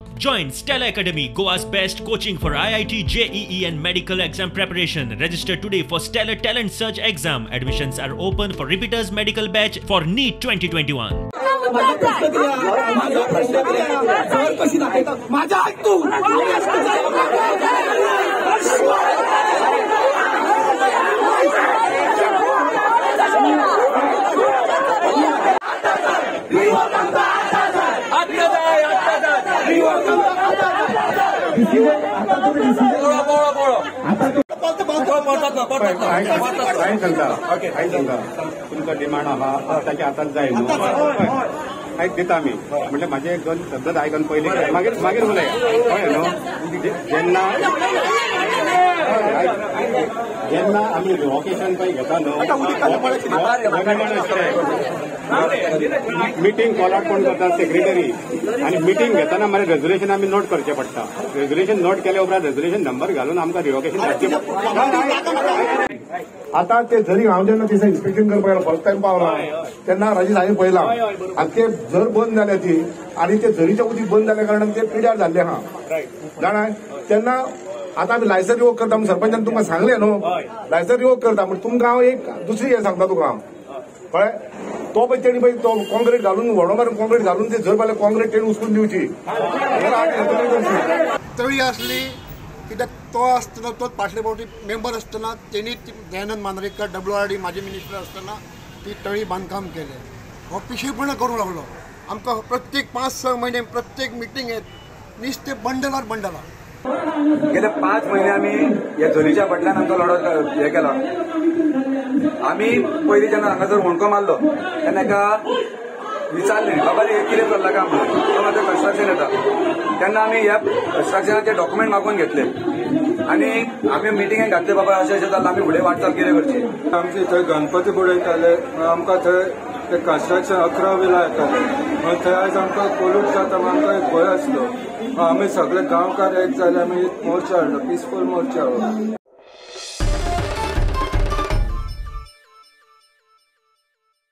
Join Stella Academy, Goa's best coaching for IIT, JEE and medical exam preparation. Register today for Stellar Talent Search exam. Admissions are open for repeaters medical batch for NEET 2021. तुमचा demand आहा ताच्या हातात जाय न्हू दिता आमी म्हणजे माझे एक दोन शब्द आयकून पयलीं मागीर उलया कळ्ळें न्हू जेन्ना आमी रिवोकेशन पळय घेता मिटींग कॉल आउट कोण करता सेक्रेटरी आणि मिटींग घेताना मरे रेजोल्युशन आमी नोट करचें पडटा रेजोल्युशन नोट केल्या उपरांत रेजोल्युशन नंबर घालून आमकां रिवोकेशन करचें पडटा. आता ते जरी हांव जेन्ना दिसा इन्स्पेक्शन करपाक गेलो फर्स्ट टायम पावला तेन्ना राजेश हांवें पळयलां आनी ते झर बंद जाल्या ती आनी ते झरीच्या उदीक बंद जाल्या कारणान ते पिड्यार जाल्ले आहा जाणा तेन्ना आता आमी लायसन रिवोक करता म्हणून सरपंचान तुमकां सांगलें न्हू लायसन रिवोक करता म्हणून तुमकां हांव एक दुसरी हें सांगता तुका कळ्ळें तो पळय तेणी पळय तो कॉन्क्रीट घालून व्हडो मारून कॉन्क्रीट घालून ते झर पावले कॉन्क्रीट तेणी उचलून दिवची तळी असली कित्याक तो आसतना तोच पाटले पावटी मेंबर आसतना तेणी दयानंद मांद्रेकर WRD माजी मिनिस्टर आसतना ती तळी बांदकाम केलें हो पिशेपणां करूं लागलो आमकां प्रत्येक 5-6 म्हयने प्रत्येक मिटींगेंत निस्ते बंडलार बंडलार गेले 5 महिने आमी ह्या झरीच्या फाटल्यान आमचो लढो हे केलो आमी पयलीं जेन्ना हांगासर होणको मारलो तेन्ना एका विचारलें बाबा हे कितें चल्लां काय म्हणून तो म्हाजो कन्स्ट्रक्शन येता तेन्ना आमी ह्या कन्स्ट्रक्शनाचे डॉक्युमेंट मागून घेतले आनी आमी मिटिंगेक घातले बाबा अशें अशें जाल्लें आमी फुडें वाटचाल कितें करची आमचे थंय गणपती बुडयताले आमकां थंय ते कन्स्ट्रक्शन 11 वेला येताले थंय आयज आमकां पोल्यूट जाता आमकां एक भंय आसलो आमी सगळे गांवकार एक जाले आमी मोर्चा हाडलो पिसफूल मोर्चा